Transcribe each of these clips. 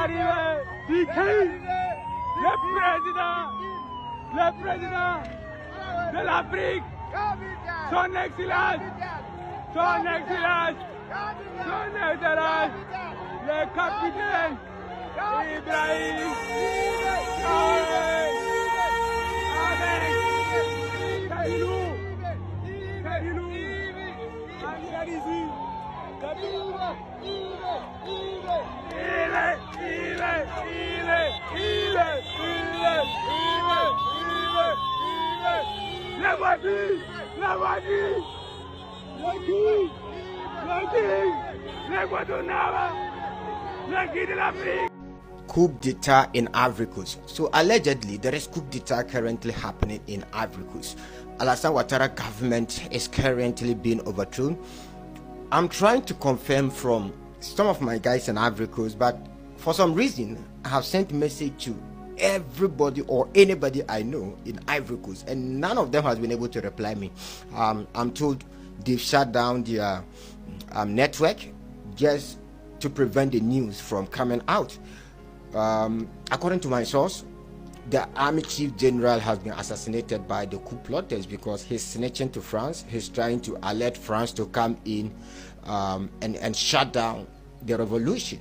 arrivé du king, le président de l'Afrique, son excellence, le capitaine Ibrahim Coup d'etat in Ivory Coast. So allegedly there is coup d'etat currently happening in Ivory Coast. Watara government is currently being overthrown. I'm trying to confirm from some of my guys in Ivory Coast, but for some reason I have sent message to everybody or anybody I know in Ivory Coast, and none of them has been able to reply me. I'm told they've shut down their network just to prevent the news from coming out. According to my source, the army chief general has been assassinated by the coup plotters because he's snitching to France. He's trying to alert France to come in and shut down the revolution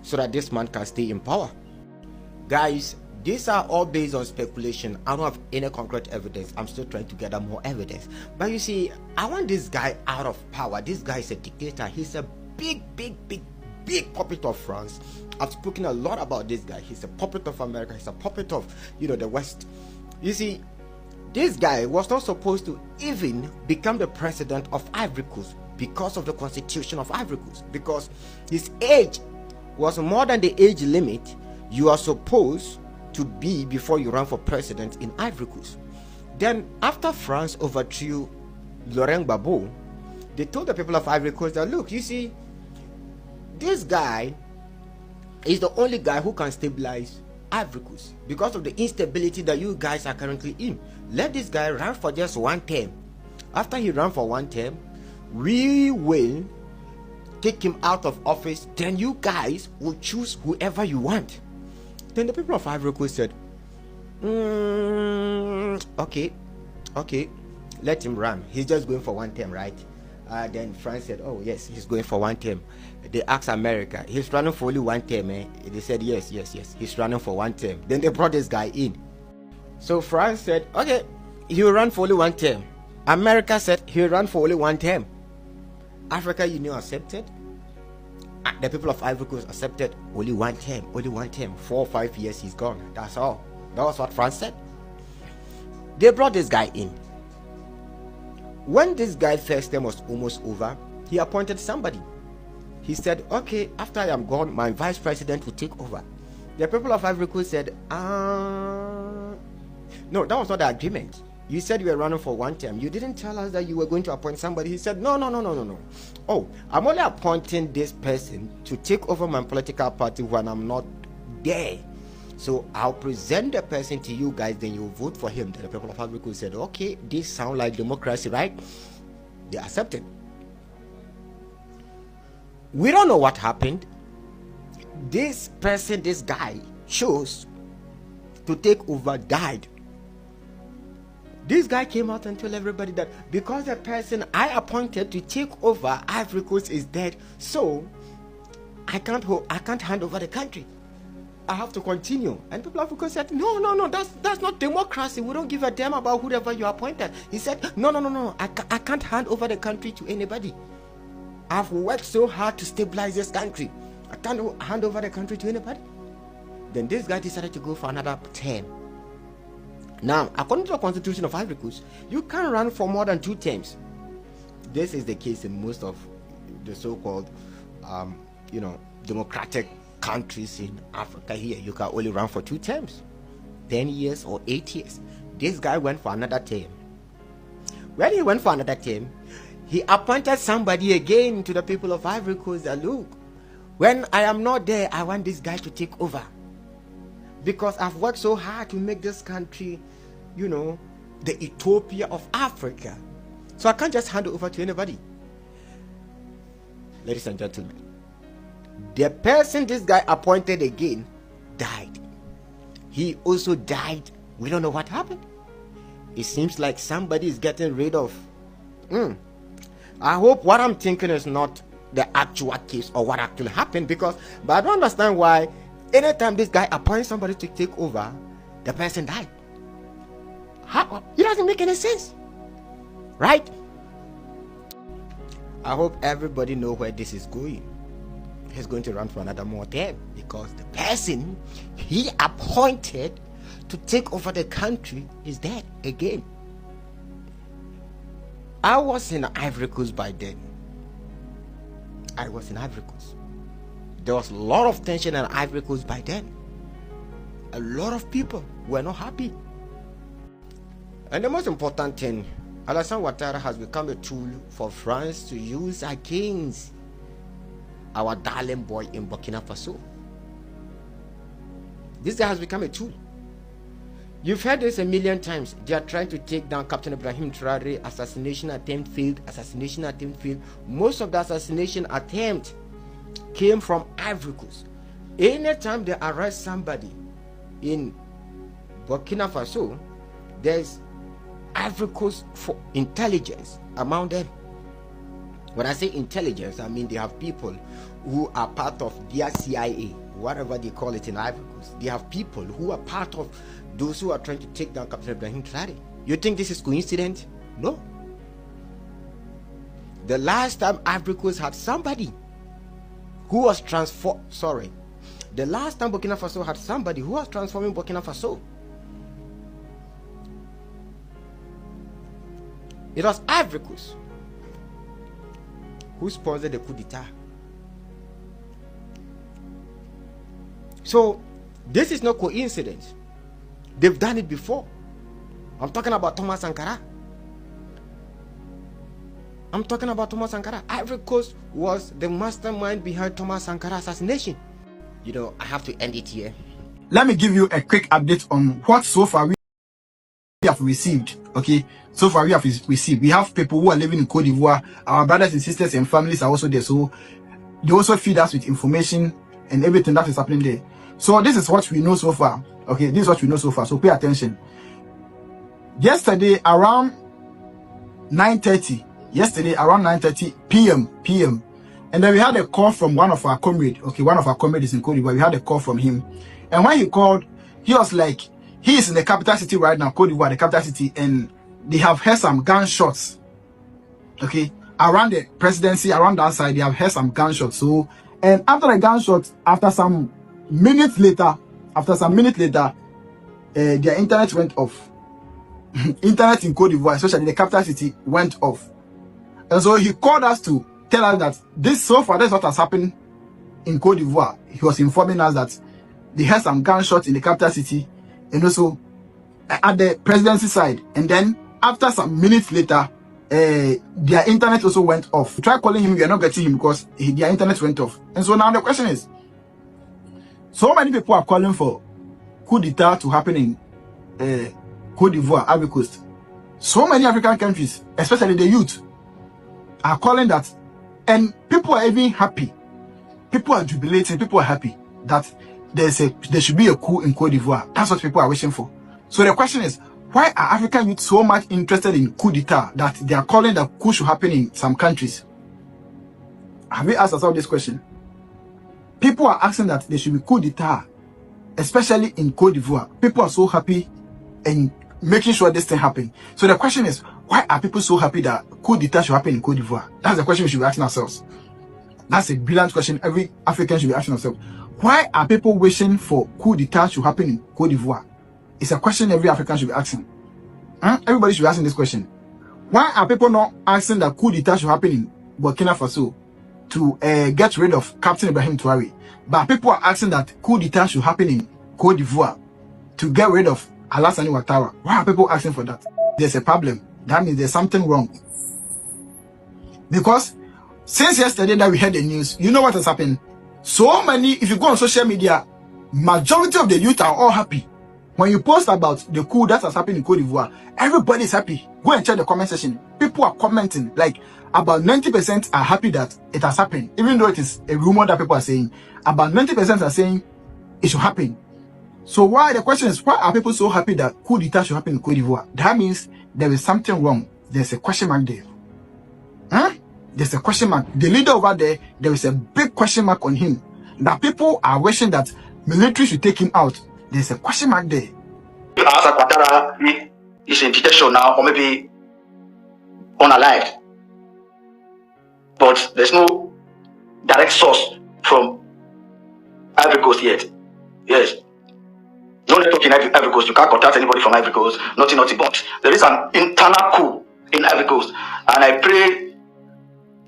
so that this man can stay in power. Guys, these are all based on speculation. I don't have any concrete evidence. I'm still trying to gather more evidence. But you see, I want this guy out of power. This guy is a dictator. He's a big puppet of France. I've spoken a lot about this guy. He's a puppet of America. He's a puppet of, the West. You see, this guy was not supposed to even become the president of Ivory Coast because of the constitution of Ivory Coast, because his age was more than the age limit you are supposed to be before you run for president in Ivory Coast. Then after France overthrew Laurent Gbagbo, they told the people of Ivory Coast that, look, you see, this guy is the only guy who can stabilize Ivory Coast because of the instability that you guys are currently in. Let this guy run for just one term. After he ran for one term, we will take him out of office. Then you guys will choose whoever you want. Then the people of Ivory Coast said, okay, let him run. He's just going for one term, right? Then France said, oh yes, he's going for one term. They asked America, he's running for only one term, eh? They said yes, he's running for one term. Then they brought this guy in. So France said, okay, he'll run for only one term. America said he'll run for only one term. Africa Union accepted. The people of Ivory Coast accepted only one term. 4 or 5 years he's gone. That's all. That was what France said. They brought this guy in. When this guy's first term was almost over, he appointed somebody. He said, okay, after I am gone, my vice president will take over. The people of Ivory Coast said, no, that was not the agreement. You said you were running for one term. You didn't tell us that you were going to appoint somebody. He said, no. Oh, I'm only appointing this person to take over my political party when I'm not there. So I'll present the person to you guys, then you vote for him. Then the people of Ivory Coast said, okay, this sounds like democracy, right? They accepted. We don't know what happened. This person, this guy, chose to take over, died. This guy came out and told everybody that because the person I appointed to take over Ivory Coast is dead, so I can't hand over the country. I have to continue. And people of Ivory Coast said, no, that's not democracy. We don't give a damn about whoever you appointed. He said, no, I can't hand over the country to anybody. I've worked so hard to stabilize this country. I can't hand over the country to anybody. Then this guy decided to go for another term. Now, according to the constitution of Ivory Coast, you can't run for more than 2 terms. This is the case in most of the so-called, democratic countries in Africa. Here, you can only run for 2 terms, 10 years or 8 years. This guy went for another term. When he went for another term, he appointed somebody again to the people of Ivory Coast that, look, when I am not there, I want this guy to take over. Because I've worked so hard to make this country, the Ethiopia of Africa. So I can't just hand it over to anybody. Ladies and gentlemen, The person this guy appointed again died. He also died. We don't know what happened. It seems like somebody is getting rid of. I hope what I'm thinking is not the actual case or what actually happened, but I don't understand why anytime this guy appoints somebody to take over, the person died. How? It doesn't make any sense, right? I hope everybody know where this is going. He's going to run for another more term because the person he appointed to take over the country is dead again. I was in Ivory Coast by then. I was in Ivory Coast. There was a lot of tension in Ivory Coast by then. A lot of people were not happy. And the most important thing, Alassane Ouattara has become a tool for France to use against our darling boy in Burkina Faso. This guy has become a tool. You've heard this a million times. They are trying to take down Captain Ibrahim Traore. Assassination attempt failed. Assassination attempt failed. Most of the assassination attempt came from Ivory Coast. Anytime they arrest somebody in Burkina Faso, there's Ivory Coast for intelligence among them. When I say intelligence, I mean they have people who are part of their CIA, whatever they call it in Ivory Coast. They have people who are part of those who are trying to take down Captain Ibrahim Traore. You think this is coincidence? No. The last time Ivory Coast had somebody who was the last time Burkina Faso had somebody who was transforming Burkina Faso, it was Ivory Coast who sponsored the coup d'etat. So this is no coincidence. They've done it before. I'm talking about Thomas Sankara. Ivory Coast was the mastermind behind Thomas Sankara assassination. You know, I have to end it here. Let me give you a quick update on what so far we have received. Okay, so far we have received. We have people who are living in Côte d'Ivoire. Our brothers and sisters and families are also there. So they also feed us with information and everything that is happening there. So this is what we know so far. Okay, this is what we know so far. So pay attention. Yesterday around 9:30 p.m. and then we had a call from one of our comrades. Okay, one of our comrades in Côte d'Ivoire. We had a call from him, and when he called, he was like, he is in the capital city right now, Côte d'Ivoire, the capital city, and they have heard some gunshots. Okay, around the presidency, around that side, they have heard some gunshots. So, and after the gunshots, after some minutes later, their internet went off. Internet in Côte d'Ivoire, especially the capital city, went off. And so he called us to tell us that this is what has happened in Côte d'Ivoire. He was informing us that they had some gunshots in the capital city and also at the presidency side. And then after some minutes later, their internet also went off. We tried calling him, we are not getting him because their internet went off. And so now the question is, so many people are calling for coup d'etat to happen in Côte d'Ivoire, Ivory Coast. So many African countries, especially the youth, are calling that, and people are even happy. People are jubilating. People are happy that there should be a coup in Côte d'Ivoire. That's what people are wishing for. So the question is, why are African youth so much interested in coup d'etat that they are calling that coup should happen in some countries? Have we asked ourselves this question? People are asking that there should be coup d'etat, especially in Côte d'Ivoire. People are so happy and making sure this thing happen. So the question is, why are people so happy that coup d'etat should happen in Côte d'Ivoire? That's the question we should be asking ourselves. That's a brilliant question every African should be asking themselves. Why are people wishing for coup d'etat should happen in Côte d'Ivoire? It's a question every African should be asking. Everybody should be asking this question. Why are people not asking that coup d'etat should happen in Burkina Faso to get rid of Captain Ibrahim Traore? But people are asking that coup d'etat should happen in Côte d'Ivoire to get rid of Alassane Ouattara. Why are people asking for that? There's a problem. That means there's something wrong. Because since yesterday that we heard the news, you know what has happened? So many, if you go on social media, majority of the youth are all happy. When you post about the coup that has happened in Côte d'Ivoire, everybody is happy. Go and check the comment section. People are commenting like, about 90% are happy that it has happened, even though it is a rumor that people are saying. About 90% are saying it should happen. So why, the question is, why are people so happy that coup d'etat should happen in Cote d'Ivoire? That means there is something wrong. There's a question mark there. Huh? There's a question mark. The leader over there is a big question mark on him. That people are wishing that military should take him out. There's a question mark there. As Watara is in detention now, or maybe unalived, but there's no direct source from Ivory Coast yet. Yes. No network in Ivory Coast. You can't contact anybody from Ivory Coast. Nothing. But there is an internal coup in Ivory Coast, and I pray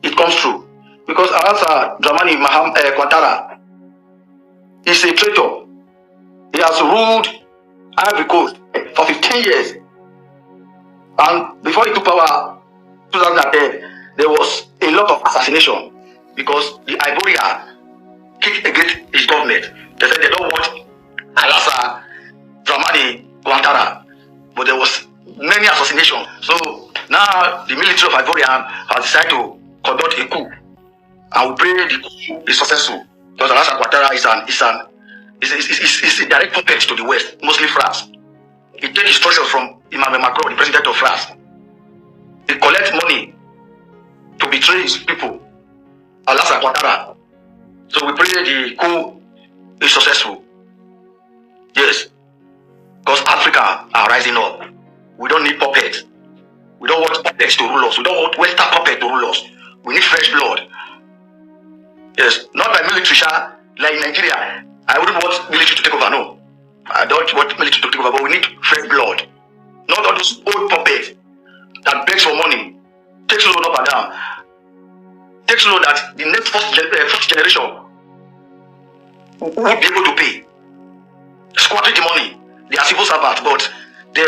it comes true. Because Dramani Watara is a traitor. He has ruled Ivory Coast for 15 years. And before he took power, 2010, there was a lot of assassination because the Ivorian kicked against his government. They said they don't want Alassa Dramani Watara, but there was many assassinations. So now the military of Ivorian has decided to conduct a coup, and we pray the coup is successful because Alassa Watara is a direct puppet to the West, mostly France. He takes instructions from Emmanuel Macron, the president of France. He collects money to betray his people, Alassa Watara. So we pray the coup is successful. Yes, because Africa are rising up. We don't need puppets. We don't want puppets to rule us. We don't want Western puppets to rule us. We need fresh blood. Yes, not by military, like in Nigeria. I wouldn't want military to take over, no. I don't want military to take over, but we need fresh blood. Not all those old puppets that begs for money, takes loan up and down, takes loan that the next first generation won't be able to pay. Squattering the money. They are civil servants, but they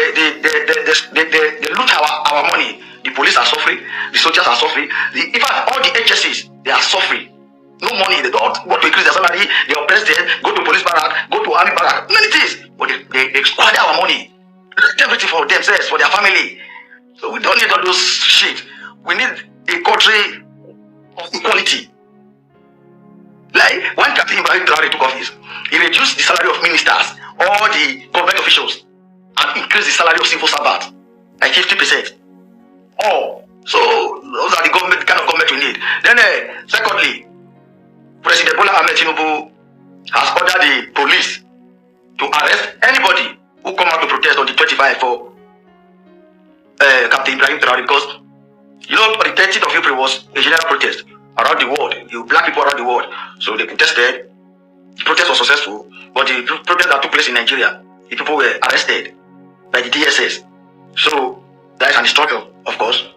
loot our money. The police are suffering, the soldiers are suffering, in fact, all the HSCs, they are suffering. No money, they don't want to increase their salary, they oppress them, go to police barrack, go to army barrack, many things. But they squander our money. Let everything for themselves, for their family. So we don't need all those shit. We need a country of equality. Like when Captain Ibrahim Traore took office, he reduced the salary of ministers, all the government officials, and increased the salary of civil servants like 50%. Oh, so those are the kind of government we need. Then, secondly, President Tinubu has ordered the police to arrest anybody who come out to protest on the 25th for Captain Ibrahim Traore, because you know, on the 13th of April was a general protest around the world, black people around the world. So they protested. The protest was successful, but the protest that took place in Nigeria, the people were arrested by the DSS. So that is an instruction, of course.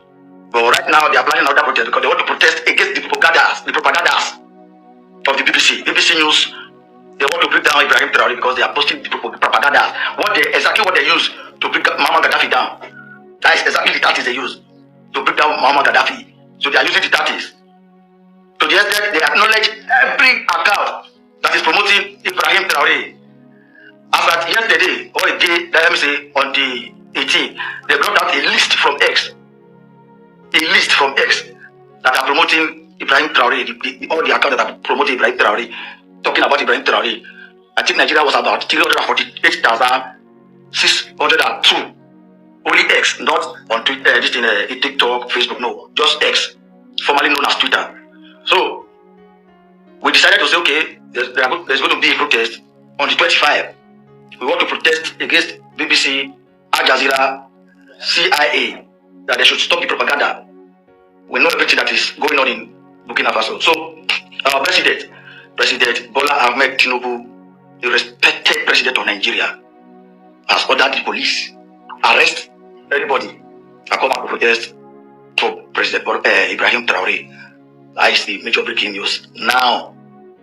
But right now they are planning another protest because they want to protest against the propagandas of the BBC News. They want to break down Ibrahim Traore because they are posting the propaganda. Exactly what they use to break Muammar Gaddafi down. That is exactly the tactics they use to break down Muammar Gaddafi. So they are using the tactics. To the extent they acknowledge every account that is promoting Ibrahim Traore. As at yesterday, or a day, let me say on the 18th, they brought out a list from X. A list from X that are promoting Ibrahim Traore, all the accounts that are promoting Ibrahim Traore, talking about Ibrahim Traore. I think Nigeria was about 348,602. Only X, not on Twitter, just in TikTok, Facebook, no, just X, formerly known as Twitter. So we decided to say, okay, there's going to be a protest on the 25th. We want to protest against BBC, Al Jazeera, CIA, that they should stop the propaganda. We know everything that is going on in Burkina Faso. So our President Bola Ahmed Tinubu, the respected president of Nigeria, has ordered the police arrest anybody that come out to protest for President Ibrahim Traore. That is the major breaking news now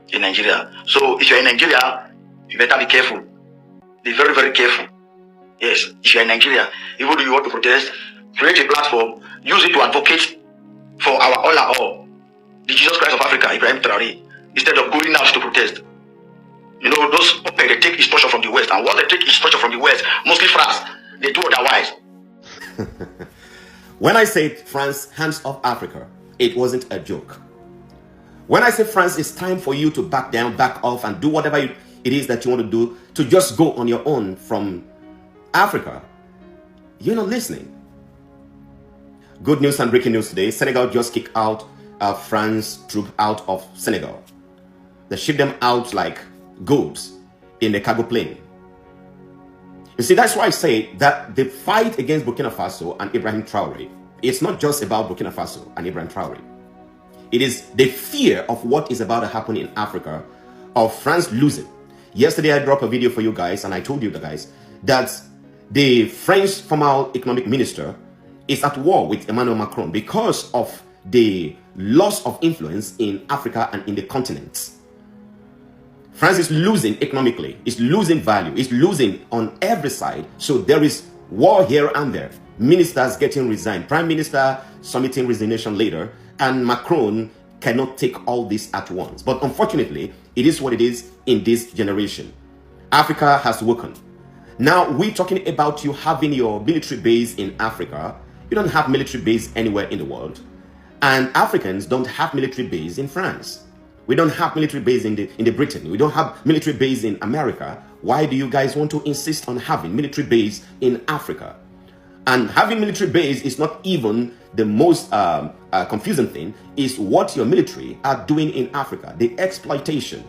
in Nigeria. So if you're in Nigeria, you better be careful. Be very, very careful. Yes, if you're in Nigeria, even though you want to protest, create a platform, use it to advocate for our all, the Jesus Christ of Africa, Ibrahim Traore, instead of going out to protest. You know, those people, they take instruction from the West, and once they take instruction from the West, mostly France, they do otherwise. When I said France, hands off Africa, It wasn't a joke. When I say, France, it's time for you to back down, back off, and do whatever it is that you want to do, to just go on your own from Africa, you're not listening. Good news and breaking news today. Senegal just kicked out France troops out of Senegal. They shipped them out like goods in a cargo plane. You see, that's why I say that the fight against Burkina Faso and Ibrahim Traore, it's not just about Burkina Faso and Ibrahim Traore. It is the fear of what is about to happen in Africa, of France losing. Yesterday, I dropped a video for you guys, and I told you guys that the French former economic minister is at war with Emmanuel Macron because of the loss of influence in Africa and in the continent. France is losing economically, it's losing value, it's losing on every side. So there is war here and there. Ministers getting resigned, prime minister submitting resignation later, and Macron cannot take all this at once. But unfortunately, it is what it is in this generation. Africa has woken. Now, we're talking about you having your military base in Africa. You don't have military base anywhere in the world. And Africans don't have military base in France. We don't have military base in the Britain. We don't have military base in America. Why do you guys want to insist on having military base in Africa? And having military base is not even the most confusing thing, is what your military are doing in Africa. The exploitation,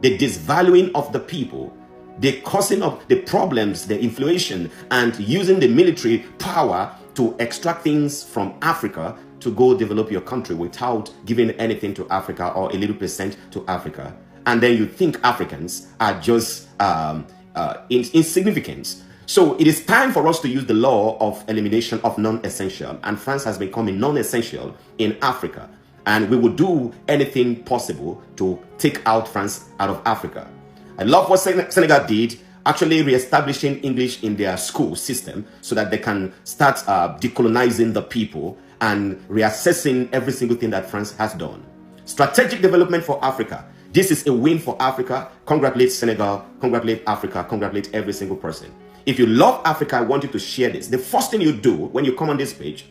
the disvaluing of the people, the causing of the problems, the inflation, and using the military power to extract things from Africa to go develop your country without giving anything to Africa or a little percent to Africa. And then you think Africans are just insignificant. So it is time for us to use the law of elimination of non-essential, and France has become a non-essential in Africa, and we will do anything possible to take out France out of Africa. I love what Senegal did, actually re-establishing English in their school system so that they can start decolonizing the people and reassessing every single thing that France has done. Strategic development for Africa. This is a win for Africa. Congratulate Senegal, congratulate Africa, congratulate every single person. If you love Africa, I want you to share this. The first thing you do when you come on this page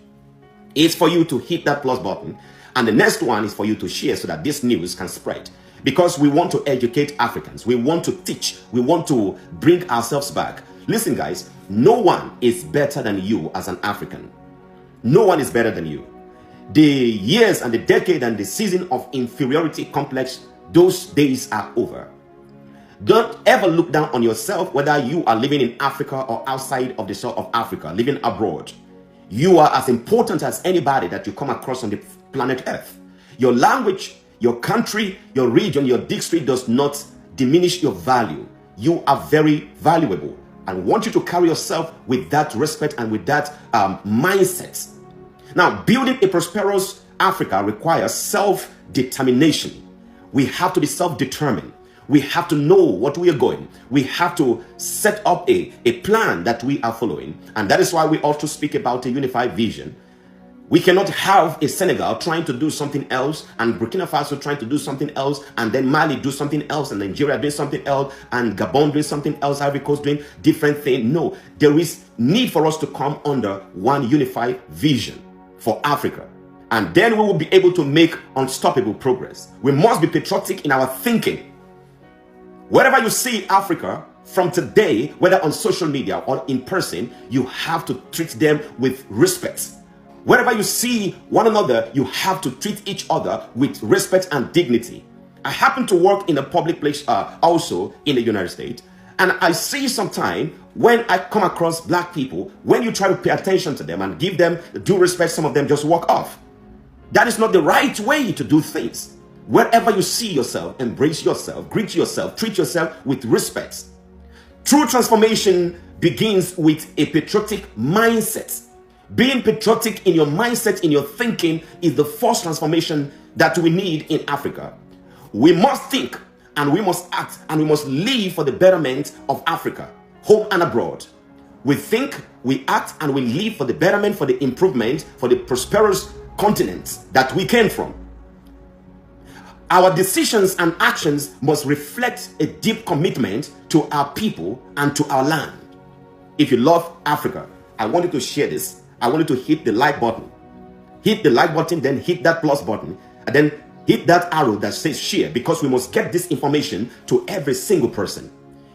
is for you to hit that plus button. And the next one is for you to share so that this news can spread. Because we want to educate Africans. We want to teach. We want to bring ourselves back. Listen, guys, no one is better than you as an African. No one is better than you. The years and the decade and the season of inferiority complex, those days are over. Don't ever look down on yourself, whether you are living in Africa or outside of the shore of Africa, living abroad. You are as important as anybody that you come across on the planet Earth. Your language, your country, your region, your district does not diminish your value. You are very valuable. I want you to carry yourself with that respect and with that mindset. Now, building a prosperous Africa requires self-determination. We have to be self-determined. We have to know what we are going. We have to set up a plan that we are following. And that is why we ought to speak about a unified vision. We cannot have a Senegal trying to do something else, and Burkina Faso trying to do something else, and then Mali do something else, and Nigeria doing something else, and Gabon doing something else, Ivory Coast doing different things. No, there is need for us to come under one unified vision for Africa. And then we will be able to make unstoppable progress. We must be patriotic in our thinking. Wherever you see Africa from today, whether on social media or in person, you have to treat them with respect. Wherever you see one another, you have to treat each other with respect and dignity. I happen to work in a public place also in the United States, and I see sometimes when I come across black people, when you try to pay attention to them and give them due respect, some of them just walk off. That is not the right way to do things. Wherever you see yourself, embrace yourself, greet yourself, treat yourself with respect. True transformation begins with a patriotic mindset. Being patriotic in your mindset, in your thinking, is the first transformation that we need in Africa. We must think and we must act and we must live for the betterment of Africa, home and abroad. We think, we act, and we live for the betterment, for the improvement, for the prosperous continent that we came from. Our decisions and actions must reflect a deep commitment to our people and to our land. If you love Africa, I want you to share this. I want you to hit the like button. hit the like button, then hit that plus button, and then hit that arrow that says share, because we must get this information to every single person.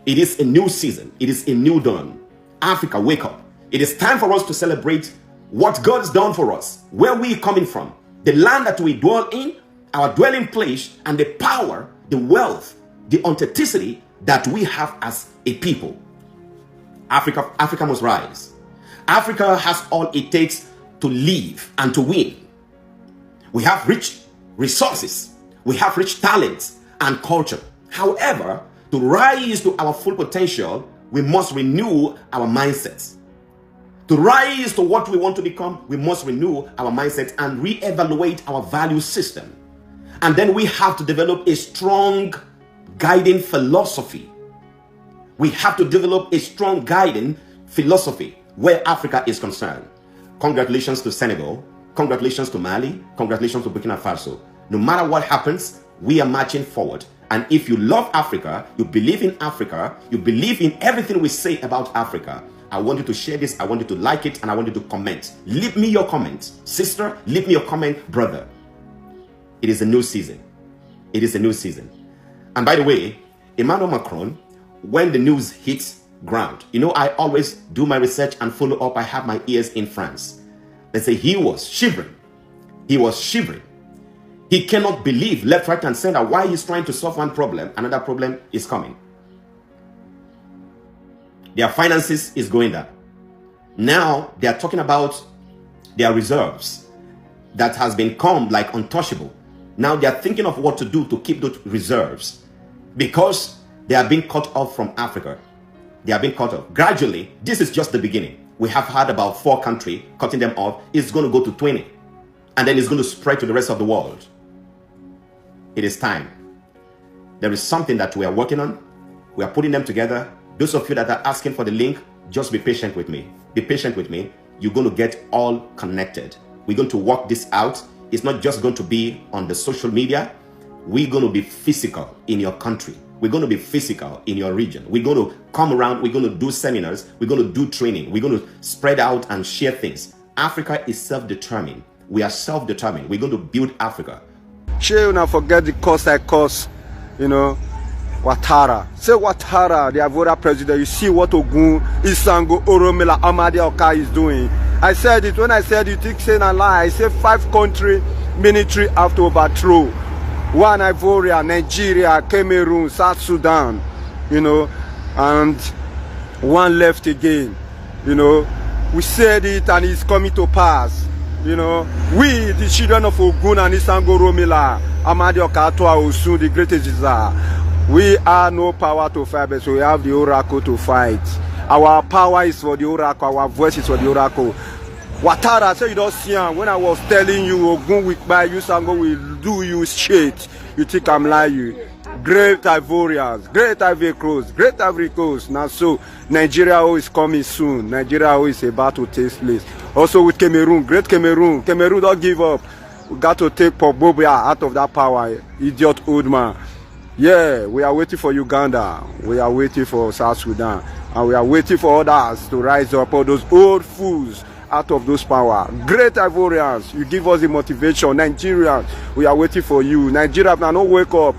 It is a new season. It is a new dawn. Africa, wake up. It is time for us to celebrate what God's done for us, where we're coming from, the land that we dwell in, our dwelling place, and the power, the wealth, the authenticity that we have as a people. Africa must rise. Africa has all it takes to live and to win. We have rich resources, we have rich talents and culture. However, to rise to our full potential, we must renew our mindsets. To rise to what we want to become, we must renew our mindset and reevaluate our value system. And then we have to develop a strong guiding philosophy. We have to develop a strong guiding philosophy where Africa is concerned. Congratulations to Senegal. Congratulations to Mali. Congratulations to Burkina Faso. No matter what happens, we are marching forward. And if you love Africa, you believe in Africa, you believe in everything we say about Africa, I want you to share this, I want you to like it, and I want you to comment. Leave me your comment. Sister, leave me your comment. Brother, it is a new season. It is a new season. And by the way, Emmanuel Macron, when the news hits ground, you know, I always do my research and follow up. I have my ears in France. They say he was shivering. He was shivering. He cannot believe left, right, and center why he's trying to solve one problem. Another problem is coming. Their finances is going down. Now they are talking about their reserves that has become like untouchable. Now they are thinking of what to do to keep those reserves because they are being cut off from Africa. They are being cut off. Gradually, this is just the beginning. We have had about 4 countries cutting them off. It's going to go to 20. And then it's going to spread to the rest of the world. It is time. There is something that we are working on. We are putting them together. Those of you that are asking for the link, just be patient with me. Be patient with me. You're going to get all connected. We're going to work this out. It's not just going to be on the social media. We're going to be physical in your country. We're going to be physical in your region. We're going to come around. We're going to do seminars. We're going to do training. We're going to spread out and share things. Africa is self-determined. We are self-determined. We're going to build Africa. Sure, now forget the cost I cost, you know, Watara. Say Watara, the Ivorian president, you see what Ogun, Isango, Oromila, Amadi Oka is doing. I said it, when I said it, it's saying a lie. I said 5 country military have to overthrow. 1 Ivoria, Nigeria, Cameroon, South Sudan, you know, and 1 left again, you know. We said it and it's coming to pass. You know, we, the children of Ogun and Isango Romila, Amadi Okatwa Osun, the greatest desire, we are no power to fight, but so we have the oracle to fight. Our power is for the oracle, our voice is for the oracle. Watara, say you don't see him. When I was telling you, Ogun will buy you, Sango will do you shit. You think I'm lying? Great Ivorians, great Ivory Coast, great Ivory Coast. Now so Nigeria is coming soon. Nigeria is about to take place. Also with Cameroon, great Cameroon. Cameroon don't give up. We got to take Pogba out of that power. Idiot old man. Yeah, we are waiting for Uganda. We are waiting for South Sudan. And we are waiting for others to rise up. All those old fools out of those power. Great Ivorians, you give us the motivation. Nigerians, we are waiting for you. Nigeria, now no wake up.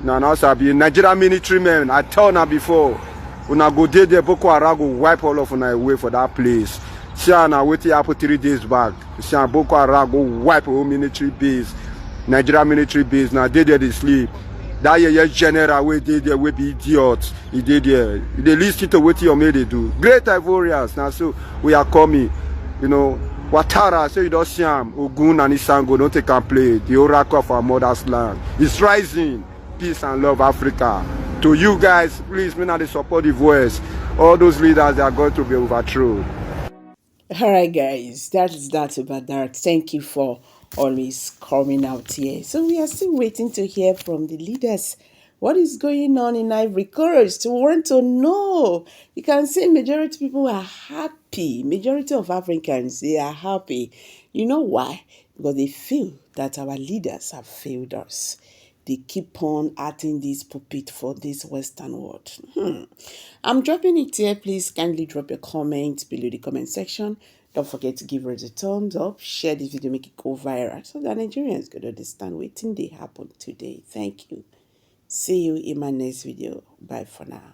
Now Sabi, Nigerian military men, I told her before, when I go there, Boko Haram go wipe all of them away for that place. See, now waiting happen 3 days back. See, Boko Haram go wipe all military base, Nigerian military base. Now they there they sleep. That year general we did there we be idiots. He did there. They listen to what you made they do. Great Ivorians. Now so we are coming. You know, Watara, say you don't see him. Ogun and Isango don't take and play. The oracle of our mother's land is rising. Peace and love, Africa. To you guys, please, may not support the voice. All those leaders, they are going to be overthrown. All right, guys, that's about that. Thank you for always coming out here. So we are still waiting to hear from the leaders. What is going on in Ivory Coast? We want to know. You can see majority of people are happy. Majority of Africans, they are happy. You know why? Because they feel that our leaders have failed us. They keep on acting this puppet for this Western world. I'm dropping it here. Please kindly drop your comment below the comment section. Don't forget to give us a thumbs up, share this video, make it go viral so that Nigerians could understand what thing they happen today. Thank you. See you in my next video. Bye for now.